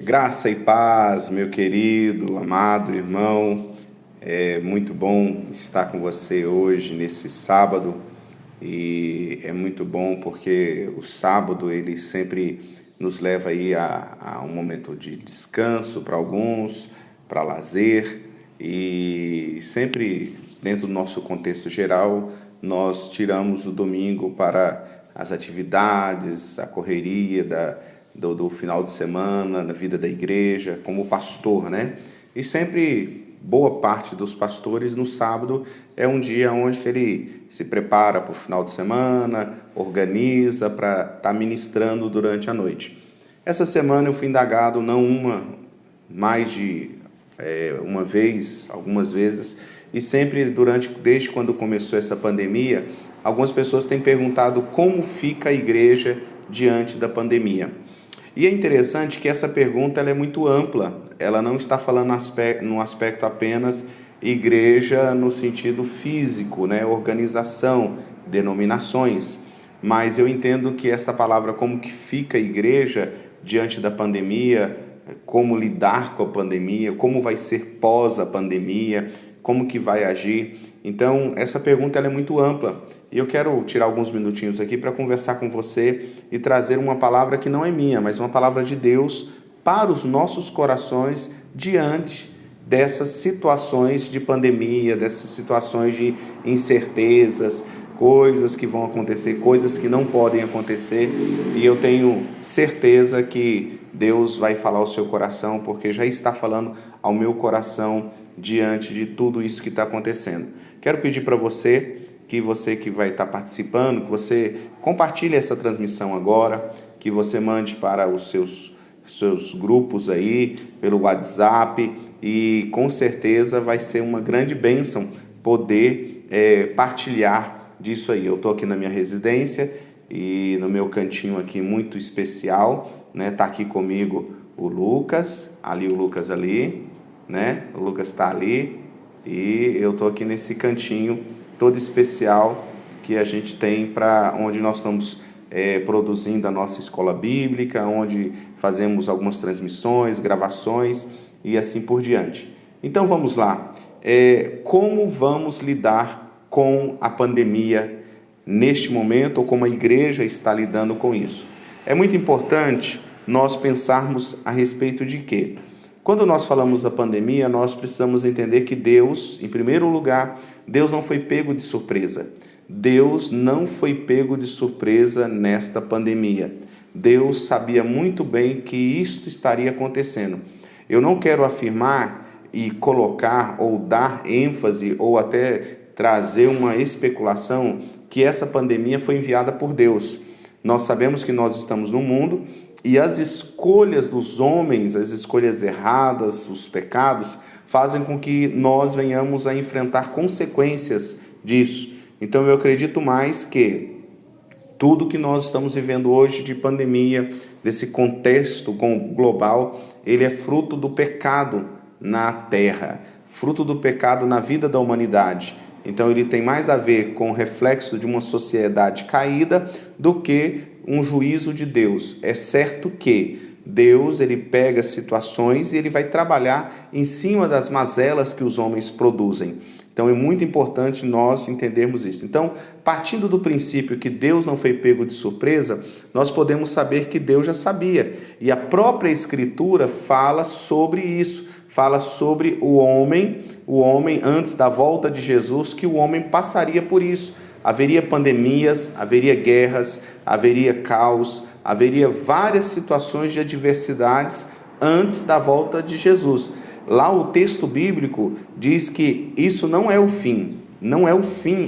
Graça e paz, meu querido, amado irmão. É muito bom estar com você hoje, nesse sábado. E é muito bom porque o sábado ele sempre nos leva aí a um momento de descanso para alguns, para lazer. E sempre dentro do nosso contexto geral, nós tiramos o domingo para as atividades, a correria do final de semana, na vida da igreja, como pastor, né? E sempre, boa parte dos pastores, no sábado, é um dia onde ele se prepara para o final de semana, organiza para estar ministrando durante a noite. Essa semana eu fui indagado, não mais de uma vez, algumas vezes, e sempre desde quando começou essa pandemia, algumas pessoas têm perguntado como fica a igreja diante da pandemia. E é interessante que essa pergunta ela é muito ampla, ela não está falando no aspecto apenas igreja no sentido físico, né? Organização, denominações, mas eu entendo que esta palavra, como que fica a igreja diante da pandemia, como lidar com a pandemia, como vai ser pós a pandemia, como que vai agir. Então, essa pergunta ela é muito ampla e eu quero tirar alguns minutinhos aqui para conversar com você e trazer uma palavra que não é minha, mas uma palavra de Deus para os nossos corações diante dessas situações de pandemia, dessas situações de incertezas, coisas que vão acontecer, coisas que não podem acontecer, e eu tenho certeza que Deus vai falar ao seu coração, porque já está falando ao meu coração diante de tudo isso que está acontecendo. Quero pedir para você que vai estar participando, que você compartilhe essa transmissão agora, que você mande para os seus grupos aí, pelo WhatsApp, e com certeza vai ser uma grande bênção poder partilhar disso aí. Eu estou aqui na minha residência e no meu cantinho aqui muito especial, né? Tá aqui comigo o Lucas, ali o Lucas ali, né? O Lucas está ali e eu estou aqui nesse cantinho todo especial que a gente tem para onde nós estamos produzindo a nossa escola bíblica, onde fazemos algumas transmissões, gravações e assim por diante. Então vamos lá. Como vamos lidar com a pandemia neste momento, ou como a igreja está lidando com isso? É muito importante nós pensarmos a respeito de quê? Quando nós falamos da pandemia, nós precisamos entender que Deus, em primeiro lugar, Deus não foi pego de surpresa. Deus não foi pego de surpresa nesta pandemia. Deus sabia muito bem que isto estaria acontecendo. Eu não quero afirmar e colocar ou dar ênfase ou até trazer uma especulação que essa pandemia foi enviada por Deus. Nós sabemos que nós estamos no mundo e as escolhas dos homens, as escolhas erradas, os pecados, fazem com que nós venhamos a enfrentar consequências disso. Então eu acredito mais que tudo que nós estamos vivendo hoje de pandemia, desse contexto global, ele é fruto do pecado na terra, fruto do pecado na vida da humanidade. Então ele tem mais a ver com o reflexo de uma sociedade caída do que um juízo de Deus. É certo que Deus ele pega situações e ele vai trabalhar em cima das mazelas que os homens produzem. Então é muito importante nós entendermos isso. Então, partindo do princípio que Deus não foi pego de surpresa, nós podemos saber que Deus já sabia. E a própria Escritura fala sobre isso. Fala sobre o homem antes da volta de Jesus, que o homem passaria por isso. Haveria pandemias, haveria guerras, haveria caos, haveria várias situações de adversidades antes da volta de Jesus. Lá o texto bíblico diz que isso não é o fim,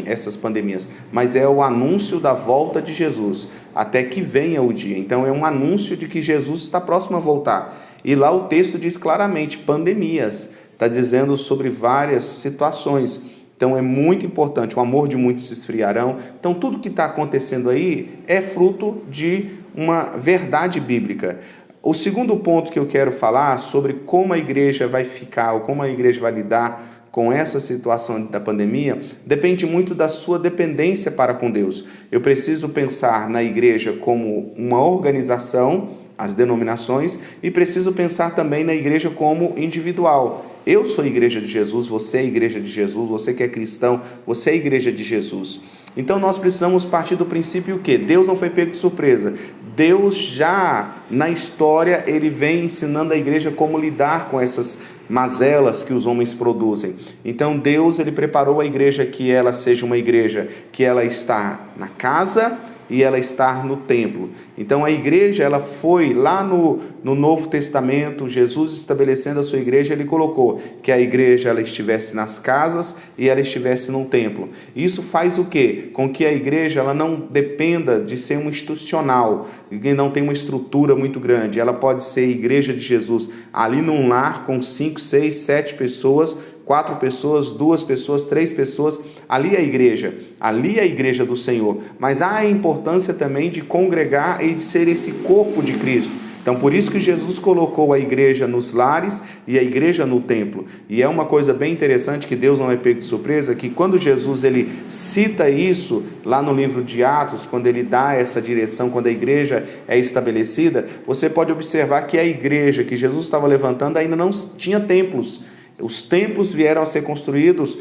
essas pandemias, mas é o anúncio da volta de Jesus, até que venha o dia. Então é um anúncio de que Jesus está próximo a voltar. E lá o texto diz claramente, pandemias, está dizendo sobre várias situações. Então é muito importante, o amor de muitos se esfriarão. Então tudo que está acontecendo aí é fruto de uma verdade bíblica. O segundo ponto que eu quero falar sobre como a igreja vai ficar, ou como a igreja vai lidar com essa situação da pandemia, depende muito da sua dependência para com Deus. Eu preciso pensar na igreja como uma organização as denominações, e preciso pensar também na igreja como individual. Eu sou a igreja de Jesus, você é a igreja de Jesus, você que é cristão, você é a igreja de Jesus. Então nós precisamos partir do princípio que Deus não foi pego de surpresa. Deus já na história, ele vem ensinando a igreja como lidar com essas mazelas que os homens produzem. Então Deus, ele preparou a igreja que ela seja uma igreja que ela está na casa e ela está no templo. Então a igreja, ela foi lá no Novo Testamento, Jesus estabelecendo a sua igreja, ele colocou que a igreja ela estivesse nas casas e ela estivesse no templo. Isso faz o quê? Com que a igreja ela não dependa de ser um institucional, que não tem uma estrutura muito grande. Ela pode ser a igreja de Jesus ali num lar com 5, 6, 7 pessoas, 4 pessoas, 2 pessoas, 3 pessoas, ali é a igreja do Senhor. Mas há a importância também de congregar e de ser esse corpo de Cristo. Então, por isso que Jesus colocou a igreja nos lares e a igreja no templo. E é uma coisa bem interessante, que Deus não é pego de surpresa, que quando Jesus ele cita isso lá no livro de Atos, quando ele dá essa direção, quando a igreja é estabelecida, você pode observar que a igreja que Jesus estava levantando ainda não tinha templos. Os templos vieram a ser construídos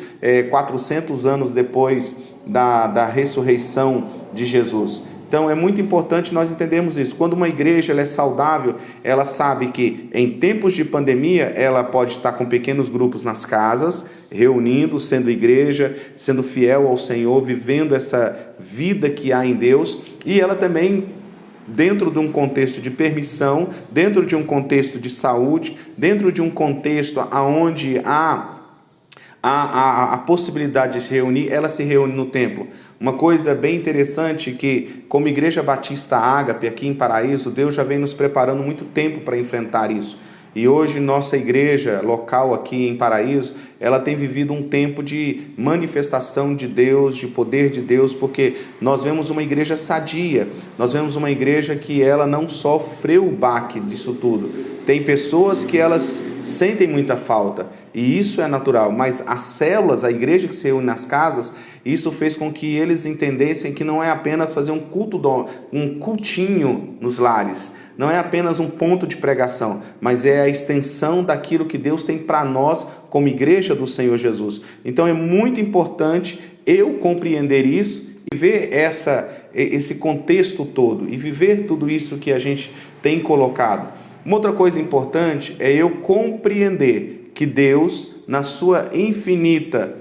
400 anos depois da ressurreição de Jesus. Então é muito importante nós entendermos isso. Quando uma igreja ela é saudável, ela sabe que em tempos de pandemia ela pode estar com pequenos grupos nas casas, reunindo, sendo igreja, sendo fiel ao Senhor, vivendo essa vida que há em Deus, e ela também, dentro de um contexto de permissão, dentro de um contexto de saúde, dentro de um contexto onde há a possibilidade de se reunir, ela se reúne no templo. Uma coisa bem interessante que, como Igreja Batista Ágape, aqui em Paraíso, Deus já vem nos preparando muito tempo para enfrentar isso. E hoje nossa igreja local aqui em Paraíso, ela tem vivido um tempo de manifestação de Deus, de poder de Deus, porque nós vemos uma igreja sadia, nós vemos uma igreja que ela não sofreu o baque disso tudo. Tem pessoas que elas sentem muita falta, e isso é natural, mas as células, a igreja que se reúne nas casas, isso fez com que eles entendessem que não é apenas fazer um cultinho nos lares, não é apenas um ponto de pregação, mas é a extensão daquilo que Deus tem para nós como igreja do Senhor Jesus. Então é muito importante eu compreender isso e ver esse contexto todo e viver tudo isso que a gente tem colocado. Uma outra coisa importante é eu compreender que Deus, na sua infinita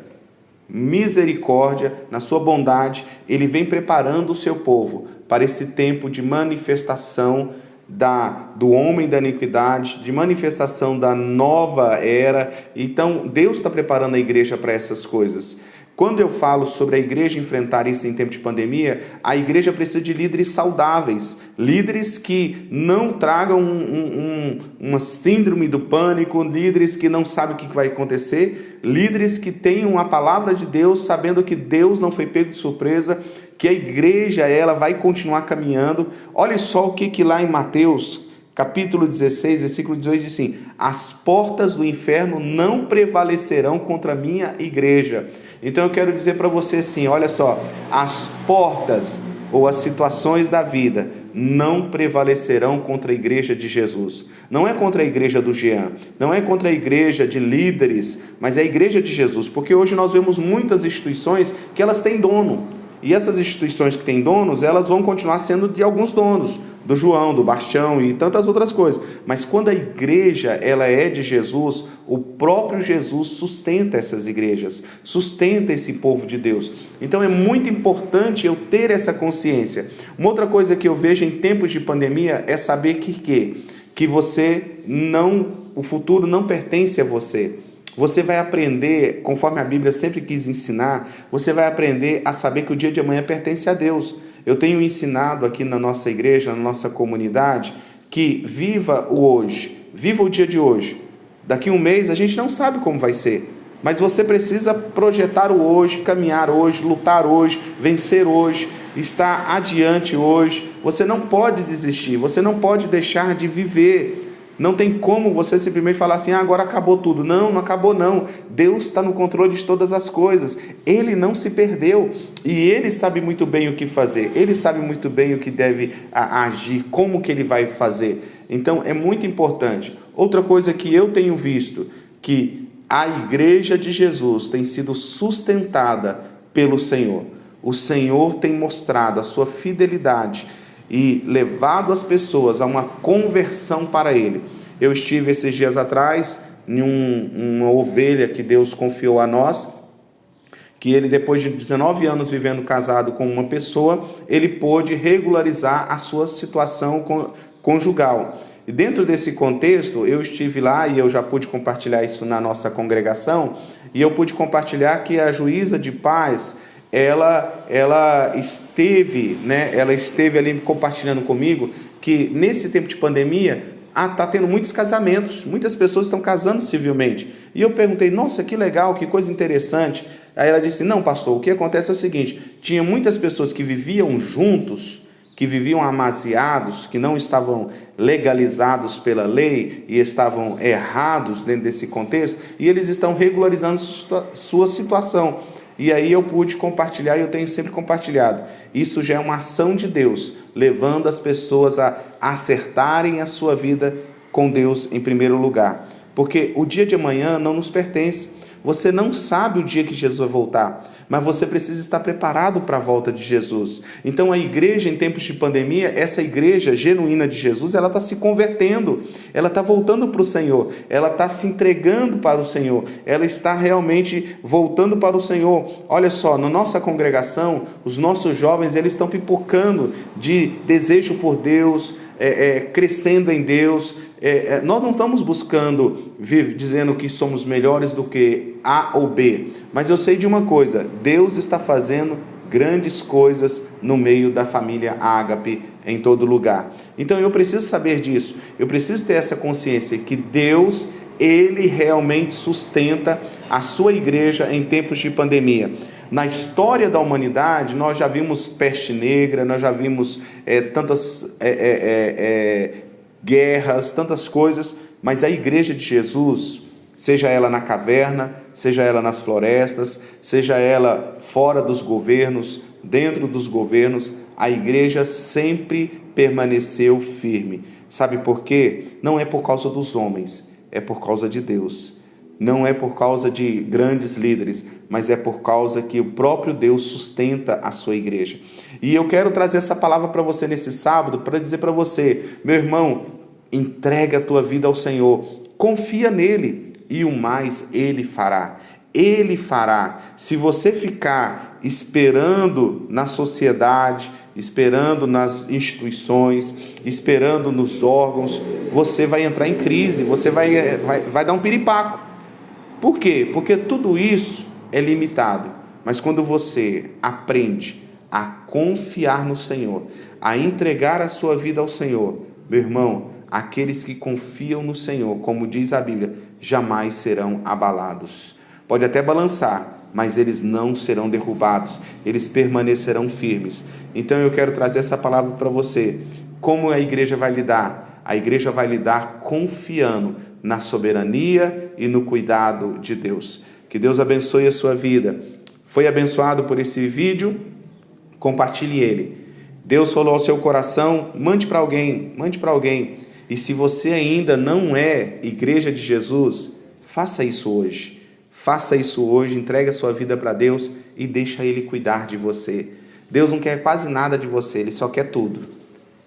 misericórdia, na sua bondade, Ele vem preparando o seu povo para esse tempo de manifestação do homem da iniquidade, de manifestação da nova era. Então Deus está preparando a igreja para essas coisas. Quando eu falo sobre a igreja enfrentar isso em tempo de pandemia, a igreja precisa de líderes saudáveis, líderes que não tragam uma síndrome do pânico, líderes que não sabem o que vai acontecer, líderes que tenham a palavra de Deus, sabendo que Deus não foi pego de surpresa, que a igreja ela vai continuar caminhando. Olha só o que lá em Mateus, capítulo 16, versículo 18, diz assim: as portas do inferno não prevalecerão contra a minha igreja. Então eu quero dizer para você assim, olha só, as portas ou as situações da vida não prevalecerão contra a igreja de Jesus. Não é contra a igreja do Jean, não é contra a igreja de líderes, mas é a igreja de Jesus, porque hoje nós vemos muitas instituições que elas têm dono. E essas instituições que têm donos, elas vão continuar sendo de alguns donos, do João, do Bastião e tantas outras coisas. Mas quando a igreja ela é de Jesus, o próprio Jesus sustenta essas igrejas, sustenta esse povo de Deus. Então é muito importante eu ter essa consciência. Uma outra coisa que eu vejo em tempos de pandemia é saber que você não, o futuro não pertence a você. Você vai aprender, conforme a Bíblia sempre quis ensinar, você vai aprender a saber que o dia de amanhã pertence a Deus. Eu tenho ensinado aqui na nossa igreja, na nossa comunidade, que viva o hoje, viva o dia de hoje. Daqui a um mês a gente não sabe como vai ser, mas você precisa projetar o hoje, caminhar hoje, lutar hoje, vencer hoje, estar adiante hoje. Você não pode desistir, você não pode deixar de viver. Não tem como você simplesmente falar assim, agora acabou tudo. Não, não acabou não. Deus está no controle de todas as coisas. Ele não se perdeu e Ele sabe muito bem o que fazer. Ele sabe muito bem o que deve agir, como que Ele vai fazer. Então é muito importante. Outra coisa que eu tenho visto, que a igreja de Jesus tem sido sustentada pelo Senhor. O Senhor tem mostrado a sua fidelidade e levado as pessoas a uma conversão para Ele. Eu estive esses dias atrás em uma ovelha que Deus confiou a nós, que ele, depois de 19 anos vivendo casado com uma pessoa, ele pôde regularizar a sua situação conjugal. E dentro desse contexto, eu estive lá e eu já pude compartilhar isso na nossa congregação, e eu pude compartilhar que a juíza de paz, ela esteve ali compartilhando comigo que nesse tempo de pandemia está tendo muitos casamentos, muitas pessoas estão casando civilmente. E eu perguntei, nossa, que legal, que coisa interessante. Aí ela disse, não, pastor, o que acontece é o seguinte, tinha muitas pessoas que viviam juntos, que viviam amaziados, que não estavam legalizados pela lei e estavam errados dentro desse contexto, e eles estão regularizando sua situação. E aí eu pude compartilhar, e eu tenho sempre compartilhado. Isso já é uma ação de Deus, levando as pessoas a acertarem a sua vida com Deus em primeiro lugar. Porque o dia de amanhã não nos pertence. Você não sabe o dia que Jesus vai voltar, mas você precisa estar preparado para a volta de Jesus. Então a igreja em tempos de pandemia, essa igreja genuína de Jesus, ela está se convertendo, ela está voltando para o Senhor, ela está se entregando para o Senhor, ela está realmente voltando para o Senhor. Olha só, na nossa congregação, os nossos jovens, eles estão pipocando de desejo por Deus, crescendo em Deus. Nós não estamos buscando dizendo que somos melhores do que A ou B, mas eu sei de uma coisa, Deus está fazendo grandes coisas no meio da família Ágape, em todo lugar. Então eu preciso saber disso, eu preciso ter essa consciência que Deus, Ele realmente sustenta a sua igreja em tempos de pandemia. Na história da humanidade, nós já vimos peste negra, nós já vimos tantas guerras, tantas coisas, mas a igreja de Jesus, seja ela na caverna, seja ela nas florestas, seja ela fora dos governos, dentro dos governos, a igreja sempre permaneceu firme. Sabe por quê? Não é por causa dos homens, é por causa de Deus. Não é por causa de grandes líderes, mas é por causa que o próprio Deus sustenta a sua igreja. E eu quero trazer essa palavra para você nesse sábado, para dizer para você, meu irmão, entrega a tua vida ao Senhor, confia nele e o mais Ele fará. Ele fará. Se você ficar esperando na sociedade, esperando nas instituições, esperando nos órgãos, você vai entrar em crise, você vai dar um piripaco. Por quê? Porque tudo isso é limitado. Mas quando você aprende a confiar no Senhor, a entregar a sua vida ao Senhor, meu irmão, aqueles que confiam no Senhor, como diz a Bíblia, jamais serão abalados. Pode até balançar, mas eles não serão derrubados, eles permanecerão firmes. Então eu quero trazer essa palavra para você. Como a igreja vai lidar? A igreja vai lidar confiando na soberania e no cuidado de Deus. Que Deus abençoe a sua vida. Foi abençoado por esse vídeo? Compartilhe ele. Deus falou ao seu coração, mande para alguém. E se você ainda não é igreja de Jesus, faça isso hoje. Faça isso hoje, entregue a sua vida para Deus e deixa Ele cuidar de você. Deus não quer quase nada de você, Ele só quer tudo.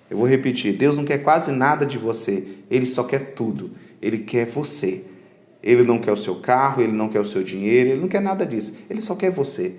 Eu vou repetir, Deus não quer quase nada de você, Ele só quer tudo. Ele quer você. Ele não quer o seu carro, Ele não quer o seu dinheiro, Ele não quer nada disso. Ele só quer você.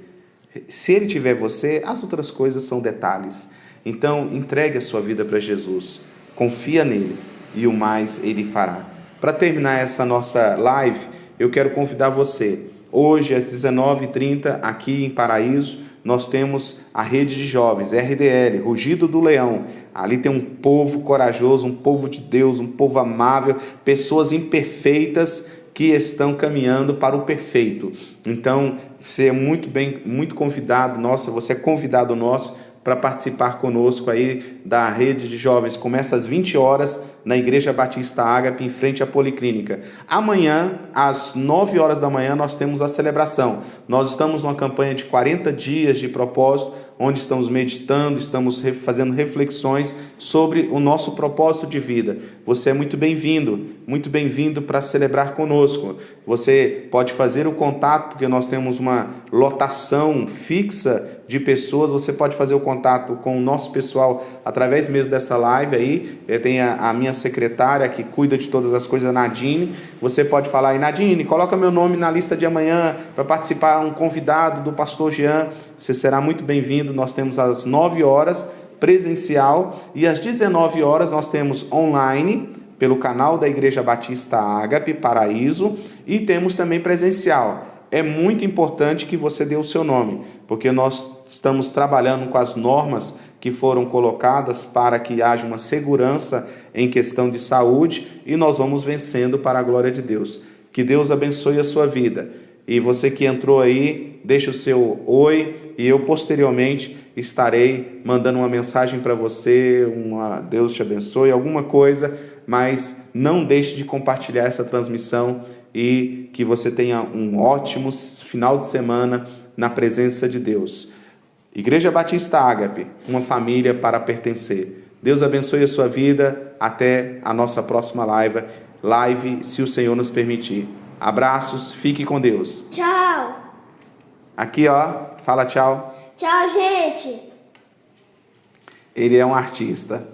Se Ele tiver você, as outras coisas são detalhes. Então, entregue a sua vida para Jesus. Confia nele e o mais Ele fará. Para terminar essa nossa live, eu quero convidar você. Hoje, às 19h30, aqui em Paraíso, nós temos a rede de jovens, RDL, Rugido do Leão. Ali tem um povo corajoso, um povo de Deus, um povo amável, pessoas imperfeitas que estão caminhando para o perfeito. Então, você é muito convidado, você é convidado nosso para participar conosco aí da rede de jovens. Começa às 20 horas na Igreja Batista Ágape, em frente à Policlínica. Amanhã, às 9 horas da manhã, nós temos a celebração. Nós estamos numa campanha de 40 dias de propósito, onde estamos meditando, estamos fazendo reflexões sobre o nosso propósito de vida. Você é muito bem-vindo para celebrar conosco. Você pode fazer o contato, porque nós temos uma lotação fixa de pessoas. Você pode fazer o contato com o nosso pessoal através mesmo dessa live aí. Tem a minha secretária que cuida de todas as coisas, a Nadine. Você pode falar aí, Nadine, coloca meu nome na lista de amanhã para participar, um convidado do pastor Jean. Você será muito bem-vindo. Nós temos às 9 horas presencial e às 19 horas nós temos online pelo canal da Igreja Batista Ágape Paraíso, e temos também presencial. É muito importante que você dê o seu nome, porque nós estamos trabalhando com as normas que foram colocadas para que haja uma segurança em questão de saúde, e nós vamos vencendo para a glória de Deus. Que Deus abençoe a sua vida. E você que entrou aí, deixa o seu oi, e eu posteriormente estarei mandando uma mensagem para você, Deus te abençoe, alguma coisa, mas não deixe de compartilhar essa transmissão e que você tenha um ótimo final de semana na presença de Deus. Igreja Batista Ágape, uma família para pertencer. Deus abençoe a sua vida, até a nossa próxima live, se o Senhor nos permitir. Abraços, fique com Deus. Tchau. Aqui, ó, fala tchau. Tchau, gente. Ele é um artista.